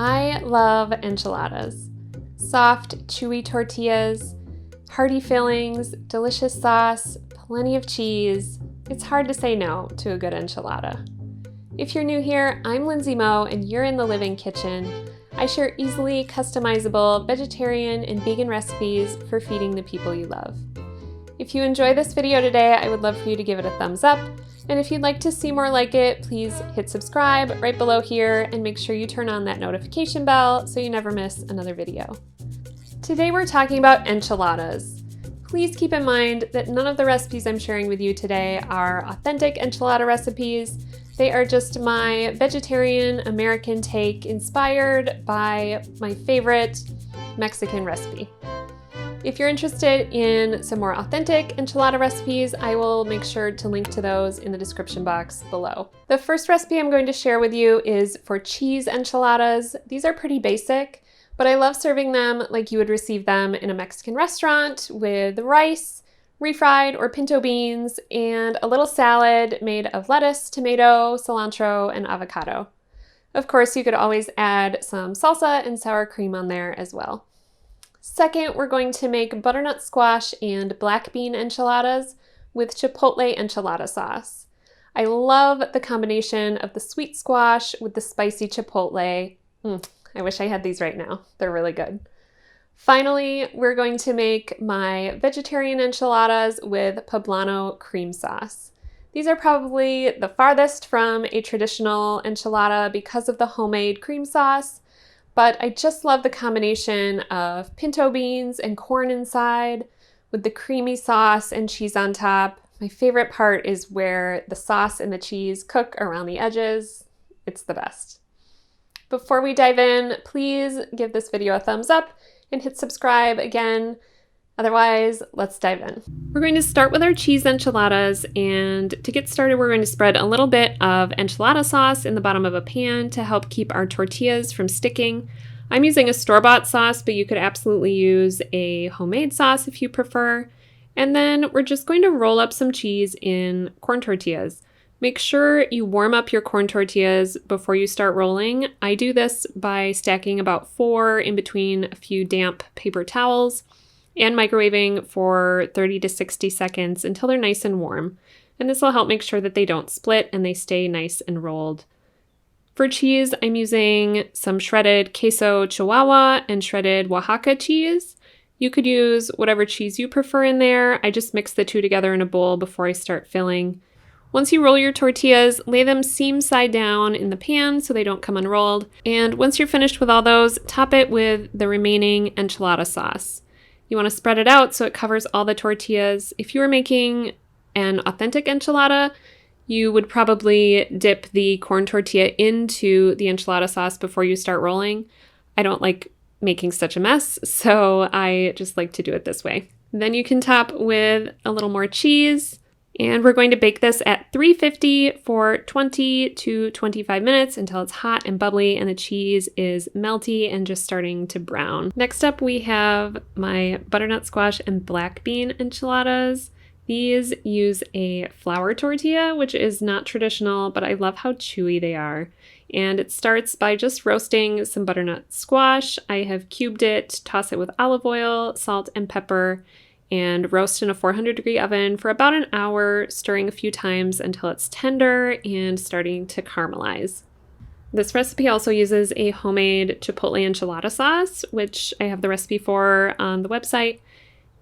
I love enchiladas. Soft, chewy tortillas, hearty fillings, delicious sauce, plenty of cheese. It's hard to say no to a good enchilada. If you're new here, I'm Lindsay Moe and you're in the Living Kitchen. I share easily customizable vegetarian and vegan recipes for feeding the people you love. If you enjoy this video today, I would love for you to give it a thumbs up. And if you'd like to see more like it, please hit subscribe right below here and make sure you turn on that notification bell so you never miss another video. Today we're talking about enchiladas. Please keep in mind that none of the recipes I'm sharing with you today are authentic enchilada recipes. They are just my vegetarian American take inspired by my favorite Mexican recipe. If you're interested in some more authentic enchilada recipes, I will make sure to link to those in the description box below. The first recipe I'm going to share with you is for cheese enchiladas. These are pretty basic, but I love serving them like you would receive them in a Mexican restaurant with rice, refried or pinto beans, and a little salad made of lettuce, tomato, cilantro, and avocado. Of course, you could always add some salsa and sour cream on there as well. Second, we're going to make butternut squash and black bean enchiladas with chipotle enchilada sauce. I love the combination of the sweet squash with the spicy chipotle. I wish I had these right now. They're really good. Finally, we're going to make my vegetarian enchiladas with poblano cream sauce. These are probably the farthest from a traditional enchilada because of the homemade cream sauce. But I just love the combination of pinto beans and corn inside with the creamy sauce and cheese on top. My favorite part is where the sauce and the cheese cook around the edges. It's the best. Before we dive in, please give this video a thumbs up and hit subscribe again. Otherwise, let's dive in. We're going to start with our cheese enchiladas, and to get started, we're going to spread a little bit of enchilada sauce in the bottom of a pan to help keep our tortillas from sticking. I'm using a store-bought sauce, but you could absolutely use a homemade sauce if you prefer. And then we're just going to roll up some cheese in corn tortillas. Make sure you warm up your corn tortillas before you start rolling. I do this by stacking about 4 in between a few damp paper towels and microwaving for 30 to 60 seconds until they're nice and warm. And this will help make sure that they don't split and they stay nice and rolled. For cheese, I'm using some shredded queso Chihuahua and shredded Oaxaca cheese. You could use whatever cheese you prefer in there. I just mix the two together in a bowl before I start filling. Once you roll your tortillas, lay them seam side down in the pan so they don't come unrolled. And once you're finished with all those, top it with the remaining enchilada sauce. You want to spread it out so it covers all the tortillas. If you were making an authentic enchilada, you would probably dip the corn tortilla into the enchilada sauce before you start rolling. I don't like making such a mess, so I just like to do it this way. Then you can top with a little more cheese. And we're going to bake this at 350 for 20 to 25 minutes until it's hot and bubbly and the cheese is melty and just starting to brown. Next up, we have my butternut squash and black bean enchiladas. These use a flour tortilla, which is not traditional, but I love how chewy they are. And it starts by just roasting some butternut squash. I have cubed it, toss it with olive oil, salt, and pepper, and roast in a 400-degree oven for about an hour, stirring a few times until it's tender and starting to caramelize. This recipe also uses a homemade chipotle enchilada sauce, which I have the recipe for on the website,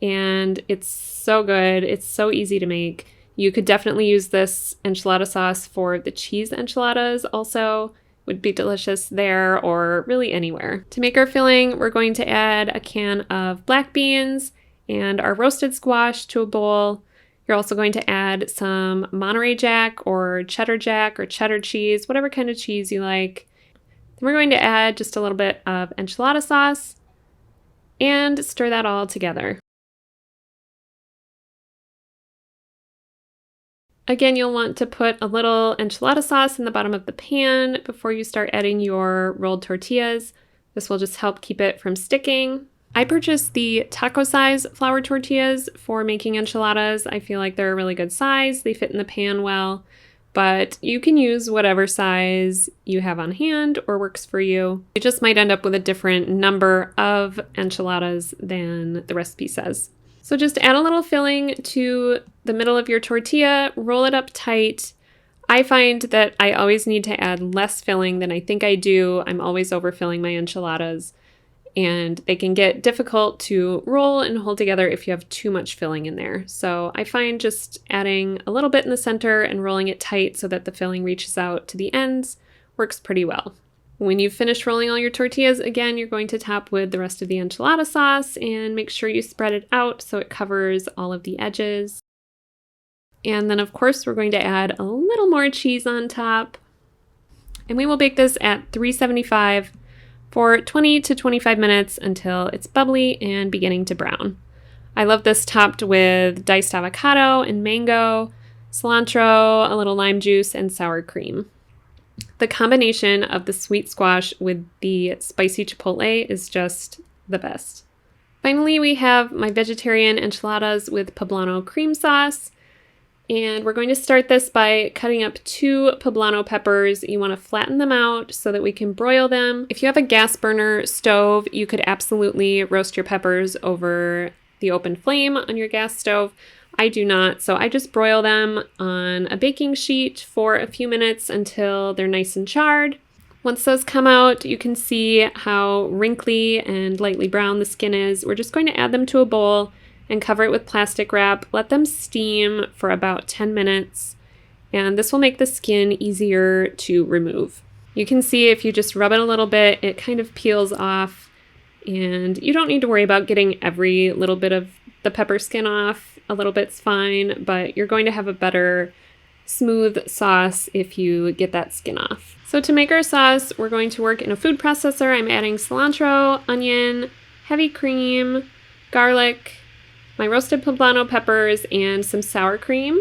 and it's so good. It's so easy to make. You could definitely use this enchilada sauce for the cheese enchiladas also. Would be delicious there or really anywhere. To make our filling, we're going to add a can of black beans and our roasted squash to a bowl. You're also going to add some Monterey Jack or cheddar cheese, whatever kind of cheese you like. Then we're going to add just a little bit of enchilada sauce and stir that all together. Again, you'll want to put a little enchilada sauce in the bottom of the pan before you start adding your rolled tortillas. This will just help keep it from sticking. I purchased the taco size flour tortillas for making enchiladas. I feel like they're a really good size. They fit in the pan well. but you can use whatever size you have on hand or works for you. You just might end up with a different number of enchiladas than the recipe says. So just add a little filling to the middle of your tortilla, roll it up tight. I find that I always need to add less filling than I think I do. I'm always overfilling my enchiladas, and they can get difficult to roll and hold together if you have too much filling in there. So I find just adding a little bit in the center and rolling it tight so that the filling reaches out to the ends works pretty well. When you've finished rolling all your tortillas, again, you're going to top with the rest of the enchilada sauce and make sure you spread it out so it covers all of the edges. And then, of course, we're going to add a little more cheese on top. And we will bake this at 375 for 20 to 25 minutes until it's bubbly and beginning to brown. I love this topped with diced avocado and mango, cilantro, a little lime juice, and sour cream. The combination of the sweet squash with the spicy chipotle is just the best. Finally, we have my vegetarian enchiladas with poblano cream sauce. And we're going to start this by cutting up 2 poblano peppers. You want to flatten them out so that we can broil them. If you have a gas burner stove, you could absolutely roast your peppers over the open flame on your gas stove. I do not, so I just broil them on a baking sheet for a few minutes until they're nice and charred. Once those come out, you can see how wrinkly and lightly brown the skin is. We're just going to add them to a bowl and cover it with plastic wrap. Let them steam for about 10 minutes, and this will make the skin easier to remove. You can see if you just rub it a little bit, it kind of peels off, and you don't need to worry about getting every little bit of the pepper skin off. A little bit's fine, but you're going to have a better smooth sauce if you get that skin off. So to make our sauce, we're going to work in a food processor. I'm adding cilantro, onion, heavy cream, garlic, my roasted poblano peppers, and some sour cream.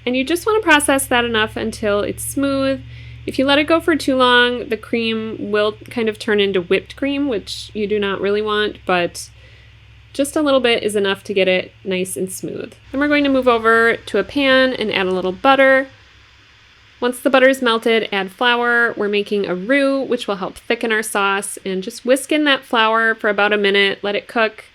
And you just want to process that enough until it's smooth. If you let it go for too long, the cream will kind of turn into whipped cream, which you do not really want, but just a little bit is enough to get it nice and smooth. Then we're going to move over to a pan and add a little butter. Once the butter is melted, add flour. We're making a roux, which will help thicken our sauce, and just whisk in that flour for about a minute, let it cook,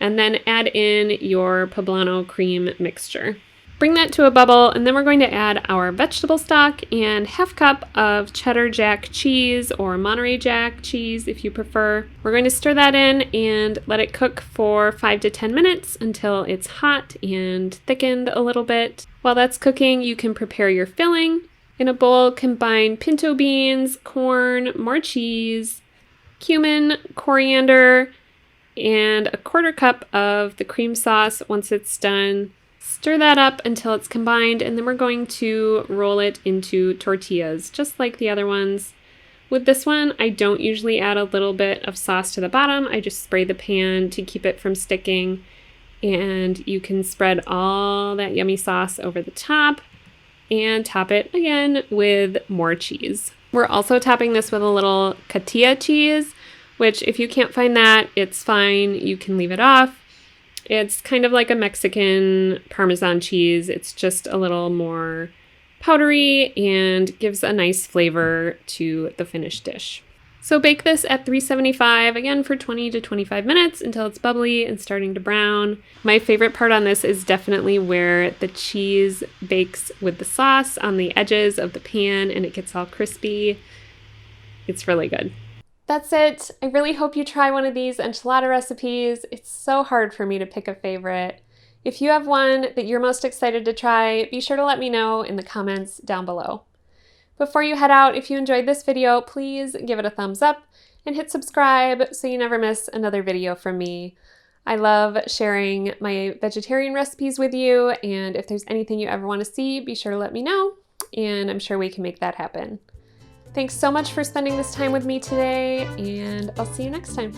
and then add in your poblano cream mixture. Bring that to a bubble, and then we're going to add our vegetable stock and half cup of cheddar jack cheese or Monterey Jack cheese if you prefer. We're going to stir that in and let it cook for 5 to 10 minutes until it's hot and thickened a little bit. While that's cooking, you can prepare your filling. In a bowl, combine pinto beans, corn, more cheese, cumin, coriander, and a 1/4 cup of the cream sauce. Once it's done, stir that up until it's combined, and then we're going to roll it into tortillas, just like the other ones. With this one, I don't usually add a little bit of sauce to the bottom. I just spray the pan to keep it from sticking, and you can spread all that yummy sauce over the top and top it again with more cheese. We're also topping this with a little cotija cheese, which if you can't find that, it's fine. You can leave it off. It's kind of like a Mexican Parmesan cheese. It's just a little more powdery and gives a nice flavor to the finished dish. So bake this at 375, again for 20 to 25 minutes until it's bubbly and starting to brown. My favorite part on this is definitely where the cheese bakes with the sauce on the edges of the pan and it gets all crispy. It's really good. That's it. I really hope you try one of these enchilada recipes. It's so hard for me to pick a favorite. If you have one that you're most excited to try, be sure to let me know in the comments down below. Before you head out, if you enjoyed this video, please give it a thumbs up and hit subscribe so you never miss another video from me. I love sharing my vegetarian recipes with you, and if there's anything you ever want to see, be sure to let me know, and I'm sure we can make that happen. Thanks so much for spending this time with me today, and I'll see you next time.